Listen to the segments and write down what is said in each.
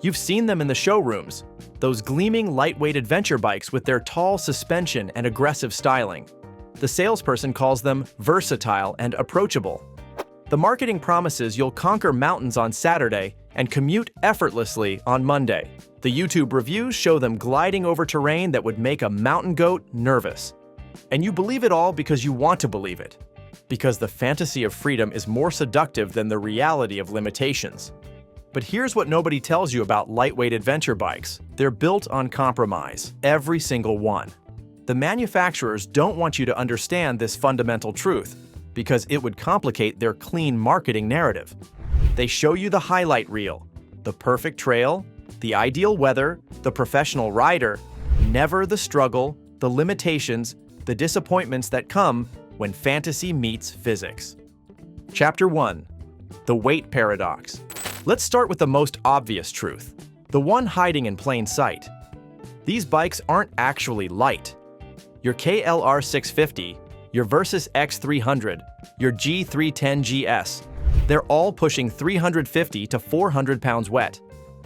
You've seen them in the showrooms, those gleaming lightweight adventure bikes with their tall suspension and aggressive styling. The salesperson calls them versatile and approachable. The marketing promises you'll conquer mountains on Saturday and commute effortlessly on Monday. The YouTube reviews show them gliding over terrain that would make a mountain goat nervous. And you believe it all because you want to believe it. Because the fantasy of freedom is more seductive than the reality of limitations. But here's what nobody tells you about lightweight adventure bikes. They're built on compromise, every single one. The manufacturers don't want you to understand this fundamental truth, because it would complicate their clean marketing narrative. They show you the highlight reel, the perfect trail, the ideal weather, the professional rider, never the struggle, the limitations, the disappointments that come when fantasy meets physics. Chapter 1. The weight paradox. Let's start with the most obvious truth, the one hiding in plain sight. These bikes aren't actually light. Your KLR 650, your Versys X300, your G310 GS, they're all pushing 350 to 400 pounds wet.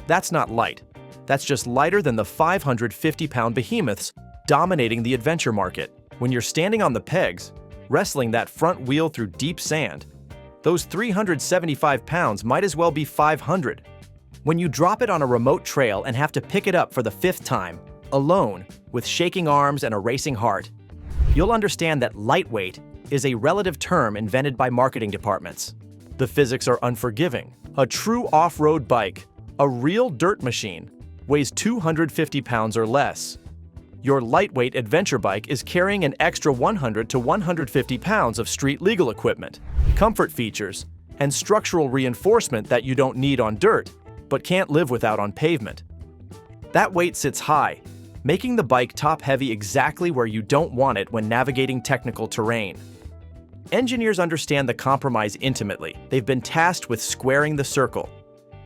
That's not light. That's just lighter than the 550-pound behemoths dominating the adventure market. When you're standing on the pegs, wrestling that front wheel through deep sand, those 375 pounds might as well be 500. When you drop it on a remote trail and have to pick it up for the 5th time, alone, with shaking arms and a racing heart, you'll understand that lightweight is a relative term invented by marketing departments. The physics are unforgiving. A true off-road bike, a real dirt machine, weighs 250 pounds or less. Your lightweight adventure bike is carrying an extra 100 to 150 pounds of street legal equipment, comfort features, and structural reinforcement that you don't need on dirt, but can't live without on pavement. That weight sits high, making the bike top-heavy exactly where you don't want it when navigating technical terrain. Engineers understand the compromise intimately. They've been tasked with squaring the circle,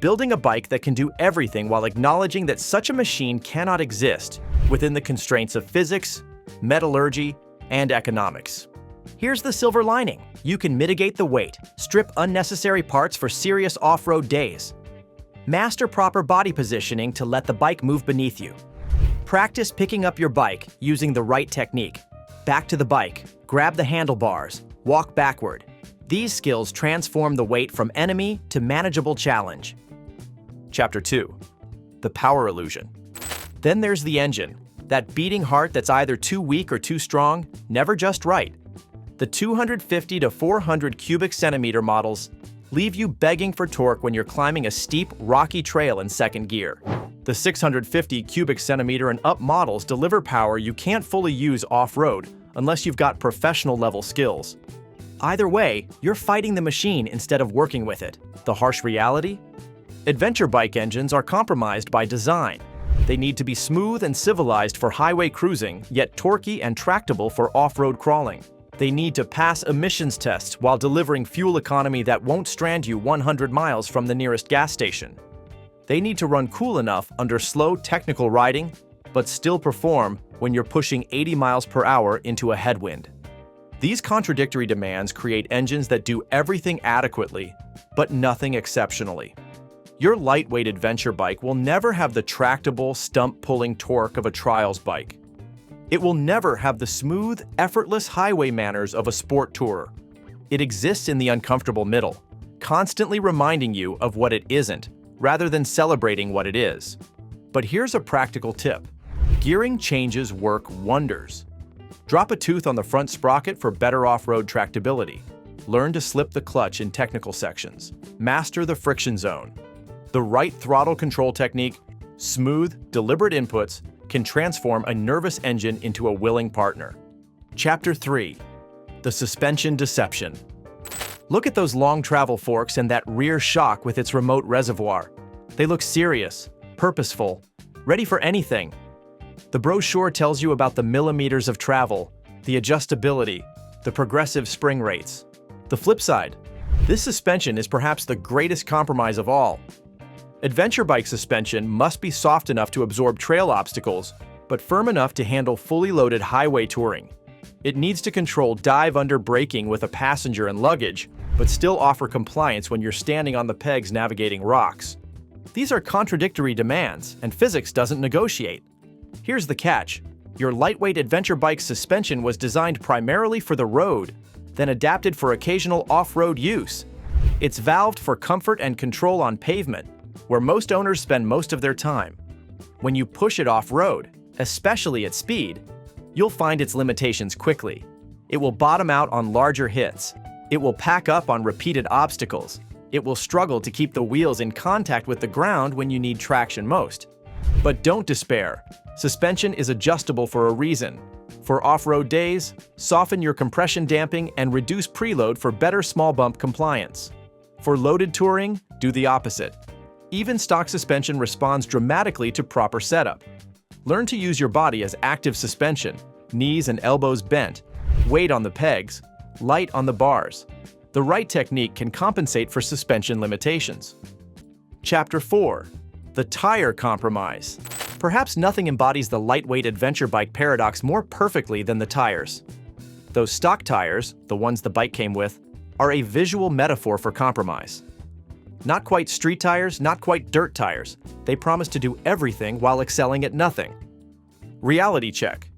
building a bike that can do everything while acknowledging that such a machine cannot exist within the constraints of physics, metallurgy, and economics. Here's the silver lining. You can mitigate the weight, strip unnecessary parts for serious off-road days. Master proper body positioning to let the bike move beneath you. Practice picking up your bike using the right technique. Back to the bike, grab the handlebars, walk backward. These skills transform the weight from enemy to manageable challenge. Chapter 2. The power illusion. Then there's the engine, that beating heart that's either too weak or too strong, never just right. The 250 to 400 cubic centimeter models leave you begging for torque when you're climbing a steep, rocky trail in second gear. The 650 cubic centimeter and up models deliver power you can't fully use off-road unless you've got professional-level skills. Either way, you're fighting the machine instead of working with it. The harsh reality? Adventure bike engines are compromised by design. They need to be smooth and civilized for highway cruising, yet torquey and tractable for off-road crawling. They need to pass emissions tests while delivering fuel economy that won't strand you 100 miles from the nearest gas station. They need to run cool enough under slow technical riding, but still perform when you're pushing 80 miles per hour into a headwind. These contradictory demands create engines that do everything adequately, but nothing exceptionally. Your lightweight adventure bike will never have the tractable, stump-pulling torque of a trials bike. It will never have the smooth, effortless highway manners of a sport tourer. It exists in the uncomfortable middle, constantly reminding you of what it isn't, rather than celebrating what it is. But here's a practical tip. Gearing changes work wonders. Drop a tooth on the front sprocket for better off-road tractability. Learn to slip the clutch in technical sections. Master the friction zone. The right throttle control technique, smooth, deliberate inputs, can transform a nervous engine into a willing partner. Chapter 3. The suspension deception. Look at those long travel forks and that rear shock with its remote reservoir. They look serious, purposeful, ready for anything. The brochure tells you about the millimeters of travel, the adjustability, the progressive spring rates. The flip side, this suspension is perhaps the greatest compromise of all. Adventure bike suspension must be soft enough to absorb trail obstacles, but firm enough to handle fully loaded highway touring. It needs to control dive-under braking with a passenger and luggage, but still offer compliance when you're standing on the pegs navigating rocks. These are contradictory demands, and physics doesn't negotiate. Here's the catch. Your lightweight adventure bike's suspension was designed primarily for the road, then adapted for occasional off-road use. It's valved for comfort and control on pavement, where most owners spend most of their time. When you push it off-road, especially at speed, you'll find its limitations quickly. It will bottom out on larger hits. It will pack up on repeated obstacles. It will struggle to keep the wheels in contact with the ground when you need traction most. But don't despair. Suspension is adjustable for a reason. For off-road days, soften your compression damping and reduce preload for better small bump compliance. For loaded touring, do the opposite. Even stock suspension responds dramatically to proper setup. Learn to use your body as active suspension, knees and elbows bent, weight on the pegs, light on the bars. The right technique can compensate for suspension limitations. Chapter 4. The Tire Compromise. Perhaps nothing embodies the lightweight adventure bike paradox more perfectly than the tires. Those stock tires, the ones the bike came with, are a visual metaphor for compromise. Not quite street tires, not quite dirt tires. They promise to do everything while excelling at nothing. Reality check.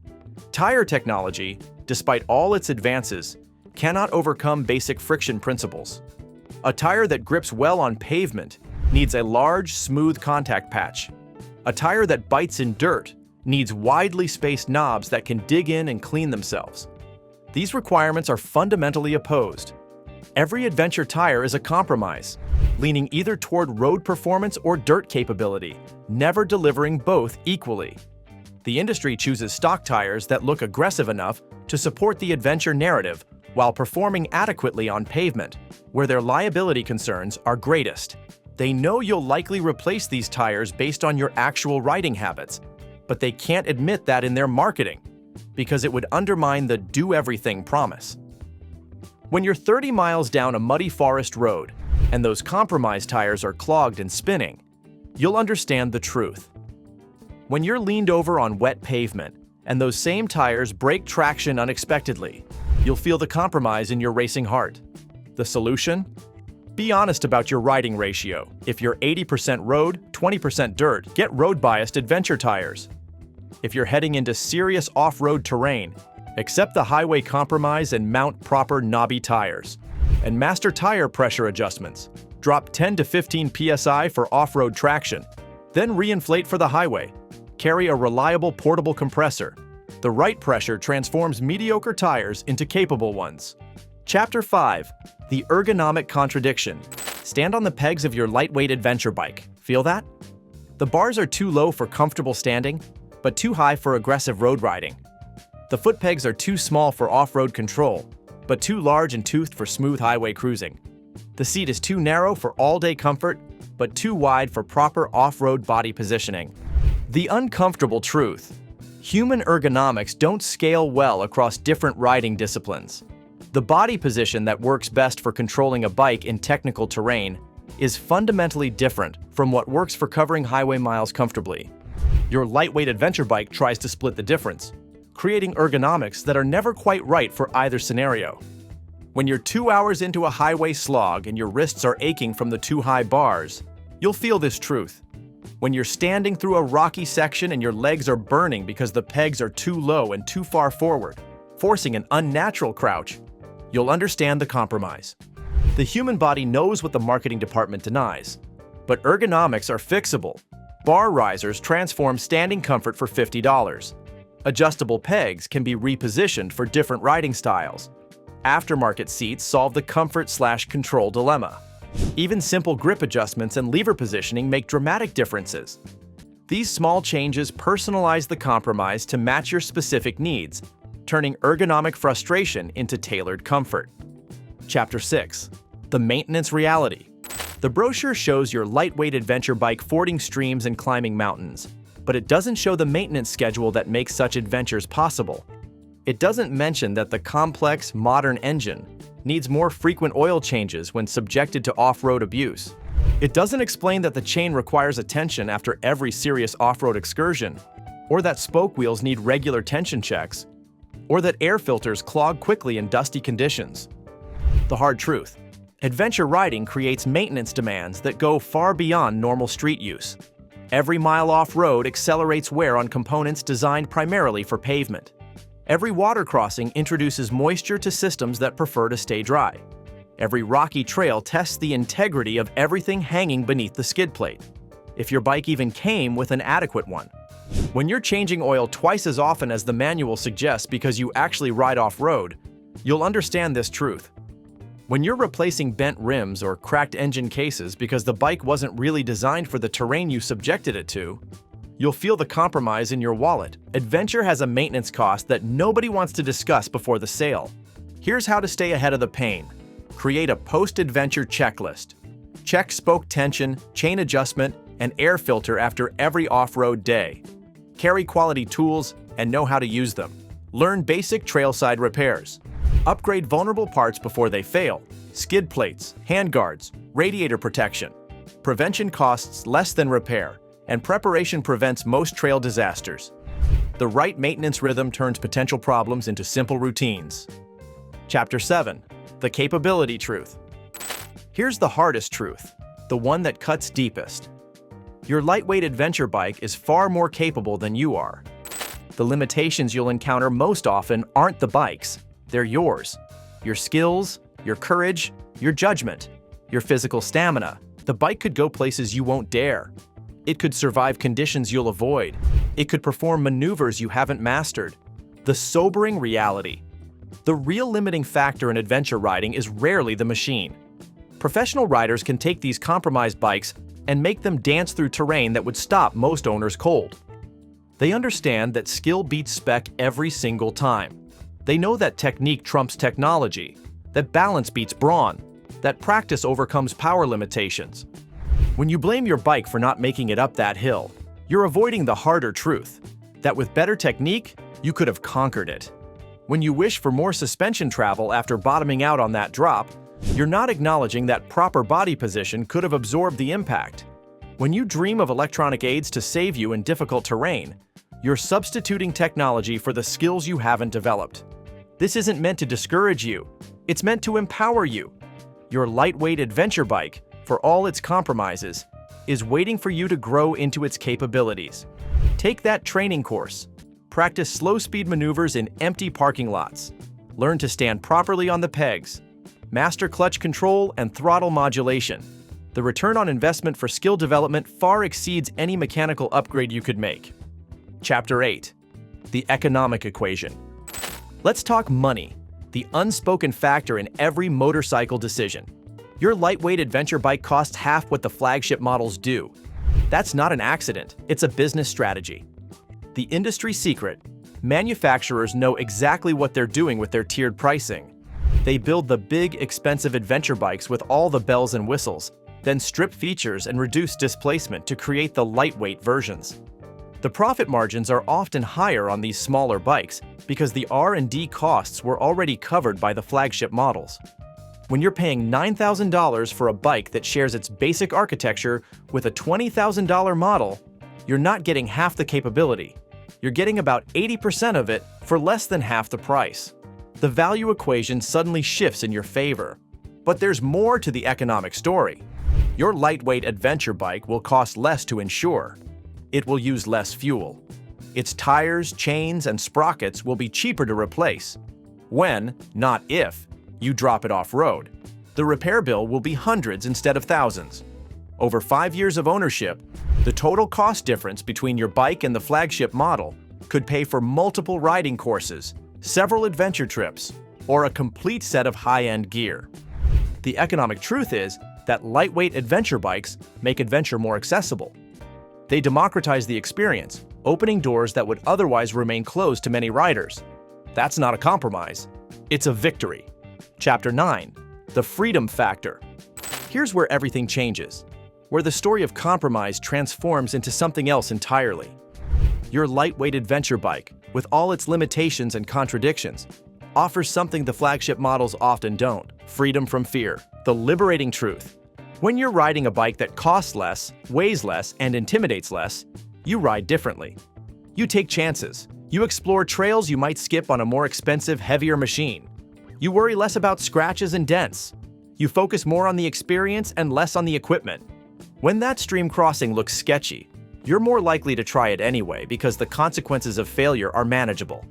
Tire technology, despite all its advances, cannot overcome basic friction principles. A tire that grips well on pavement needs a large, smooth contact patch. A tire that bites in dirt needs widely spaced knobs that can dig in and clean themselves. These requirements are fundamentally opposed. Every adventure tire is a compromise, leaning either toward road performance or dirt capability, never delivering both equally. The industry chooses stock tires that look aggressive enough to support the adventure narrative while performing adequately on pavement, where their liability concerns are greatest. They know you'll likely replace these tires based on your actual riding habits, but they can't admit that in their marketing, because it would undermine the do-everything promise. When you're 30 miles down a muddy forest road, and those compromise tires are clogged and spinning, you'll understand the truth. When you're leaned over on wet pavement, and those same tires break traction unexpectedly, you'll feel the compromise in your racing heart. The solution? Be honest about your riding ratio. If you're 80% road, 20% dirt, get road-biased adventure tires. If you're heading into serious off-road terrain, accept the highway compromise and mount proper knobby tires. And master tire pressure adjustments. Drop 10 to 15 psi for off-road traction. Then reinflate for the highway. Carry a reliable portable compressor. The right pressure transforms mediocre tires into capable ones. Chapter 5. The Ergonomic Contradiction. Stand on the pegs of your lightweight adventure bike. Feel that? The bars are too low for comfortable standing, but too high for aggressive road riding. The foot pegs are too small for off-road control, but too large and toothed for smooth highway cruising. The seat is too narrow for all-day comfort, but too wide for proper off-road body positioning. The uncomfortable truth. Human ergonomics don't scale well across different riding disciplines. The body position that works best for controlling a bike in technical terrain is fundamentally different from what works for covering highway miles comfortably. Your lightweight adventure bike tries to split the difference, creating ergonomics that are never quite right for either scenario. When you're 2 hours into a highway slog and your wrists are aching from the too high bars, you'll feel this truth. When you're standing through a rocky section and your legs are burning because the pegs are too low and too far forward, forcing an unnatural crouch, you'll understand the compromise. The human body knows what the marketing department denies, but ergonomics are fixable. Bar risers transform standing comfort for $50. Adjustable pegs can be repositioned for different riding styles. Aftermarket seats solve the comfort/control dilemma. Even simple grip adjustments and lever positioning make dramatic differences. These small changes personalize the compromise to match your specific needs, turning ergonomic frustration into tailored comfort. Chapter 6. The Maintenance Reality. The brochure shows your lightweight adventure bike fording streams and climbing mountains, but it doesn't show the maintenance schedule that makes such adventures possible. It doesn't mention that the complex, modern engine needs more frequent oil changes when subjected to off-road abuse. It doesn't explain that the chain requires attention after every serious off-road excursion, or that spoke wheels need regular tension checks, or that air filters clog quickly in dusty conditions. The hard truth. Adventure riding creates maintenance demands that go far beyond normal street use. Every mile off-road accelerates wear on components designed primarily for pavement. Every water crossing introduces moisture to systems that prefer to stay dry. Every rocky trail tests the integrity of everything hanging beneath the skid plate, if your bike even came with an adequate one. When you're changing oil twice as often as the manual suggests because you actually ride off-road, you'll understand this truth. When you're replacing bent rims or cracked engine cases because the bike wasn't really designed for the terrain you subjected it to, you'll feel the compromise in your wallet. Adventure has a maintenance cost that nobody wants to discuss before the sale. Here's how to stay ahead of the pain. Create a post-adventure checklist. Check spoke tension, chain adjustment, and air filter after every off-road day. Carry quality tools and know how to use them. Learn basic trailside repairs. Upgrade vulnerable parts before they fail. Skid plates, handguards, radiator protection. Prevention costs less than repair, and preparation prevents most trail disasters. The right maintenance rhythm turns potential problems into simple routines. Chapter 7. The Capability Truth. Here's the hardest truth, the one that cuts deepest. Your lightweight adventure bike is far more capable than you are. The limitations you'll encounter most often aren't the bike's, they're yours. Your skills, your courage, your judgment, your physical stamina. The bike could go places you won't dare. It could survive conditions you'll avoid. It could perform maneuvers you haven't mastered. The sobering reality. The real limiting factor in adventure riding is rarely the machine. Professional riders can take these compromised bikes and make them dance through terrain that would stop most owners cold. They understand that skill beats spec every single time. They know that technique trumps technology, that balance beats brawn, that practice overcomes power limitations. When you blame your bike for not making it up that hill, you're avoiding the harder truth, that with better technique, you could have conquered it. When you wish for more suspension travel after bottoming out on that drop, you're not acknowledging that proper body position could have absorbed the impact. When you dream of electronic aids to save you in difficult terrain, you're substituting technology for the skills you haven't developed. This isn't meant to discourage you. It's meant to empower you. Your lightweight adventure bike, for all its compromises, is waiting for you to grow into its capabilities. Take that training course. Practice slow-speed maneuvers in empty parking lots. Learn to stand properly on the pegs. Master clutch control and throttle modulation. The return on investment for skill development far exceeds any mechanical upgrade you could make. Chapter 8. The Economic Equation. Let's talk money, the unspoken factor in every motorcycle decision. Your lightweight adventure bike costs half what the flagship models do. That's not an accident, it's a business strategy. The industry secret: manufacturers know exactly what they're doing with their tiered pricing. They build the big, expensive adventure bikes with all the bells and whistles, then strip features and reduce displacement to create the lightweight versions. The profit margins are often higher on these smaller bikes because the R&D costs were already covered by the flagship models. When you're paying $9,000 for a bike that shares its basic architecture with a $20,000 model, you're not getting half the capability. You're getting about 80% of it for less than half the price. The value equation suddenly shifts in your favor. But there's more to the economic story. Your lightweight adventure bike will cost less to insure. It will use less fuel. Its tires, chains, and sprockets will be cheaper to replace. When, not if, you drop it off-road, the repair bill will be hundreds instead of thousands. Over 5 years of ownership, the total cost difference between your bike and the flagship model could pay for multiple riding courses, several adventure trips, or a complete set of high-end gear. The economic truth is that lightweight adventure bikes make adventure more accessible. They democratize the experience, opening doors that would otherwise remain closed to many riders. That's not a compromise. It's a victory. Chapter 9. The Freedom Factor. Here's where everything changes, where the story of compromise transforms into something else entirely. Your lightweight adventure bike, with all its limitations and contradictions, offers something the flagship models often don't: freedom from fear. The liberating truth. When you're riding a bike that costs less, weighs less, and intimidates less, you ride differently. You take chances. You explore trails you might skip on a more expensive, heavier machine. You worry less about scratches and dents. You focus more on the experience and less on the equipment. When that stream crossing looks sketchy, you're more likely to try it anyway because the consequences of failure are manageable.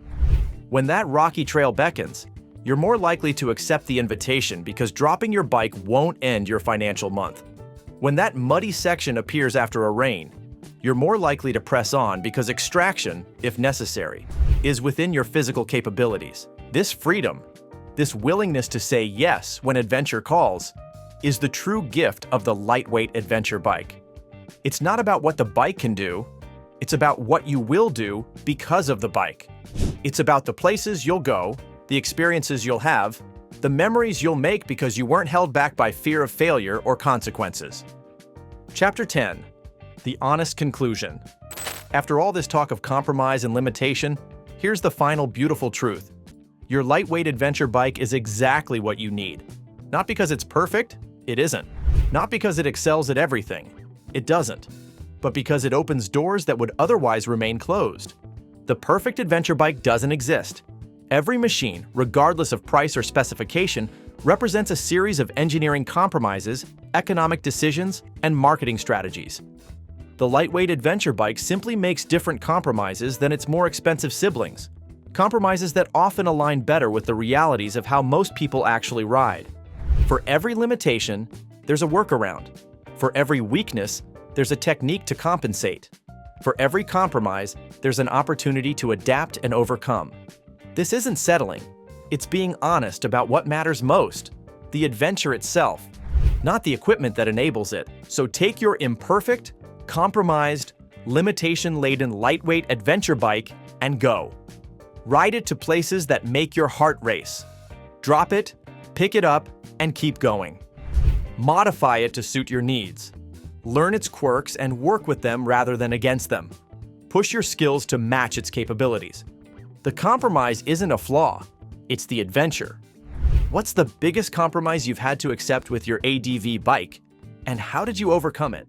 When that rocky trail beckons, you're more likely to accept the invitation because dropping your bike won't end your financial month. When that muddy section appears after a rain, you're more likely to press on because extraction, if necessary, is within your physical capabilities. This freedom, this willingness to say yes when adventure calls, is the true gift of the lightweight adventure bike. It's not about what the bike can do, it's about what you will do because of the bike. It's about the places you'll go, the experiences you'll have, the memories you'll make because you weren't held back by fear of failure or consequences. Chapter 10. The honest conclusion. After all this talk of compromise and limitation, here's the final beautiful truth. Your lightweight adventure bike is exactly what you need. Not because it's perfect, it isn't. Not because it excels at everything, it doesn't. But because it opens doors that would otherwise remain closed. The perfect adventure bike doesn't exist. Every machine, regardless of price or specification, represents a series of engineering compromises, economic decisions, and marketing strategies. The lightweight adventure bike simply makes different compromises than its more expensive siblings. Compromises that often align better with the realities of how most people actually ride. For every limitation, there's a workaround. For every weakness, there's a technique to compensate. For every compromise, there's an opportunity to adapt and overcome. This isn't settling. It's being honest about what matters most, the adventure itself, not the equipment that enables it. So take your imperfect, compromised, limitation-laden lightweight adventure bike and go. Ride it to places that make your heart race. Drop it, pick it up, and keep going. Modify it to suit your needs. Learn its quirks and work with them rather than against them. Push your skills to match its capabilities. The compromise isn't a flaw, it's the adventure. What's the biggest compromise you've had to accept with your ADV bike, and how did you overcome it?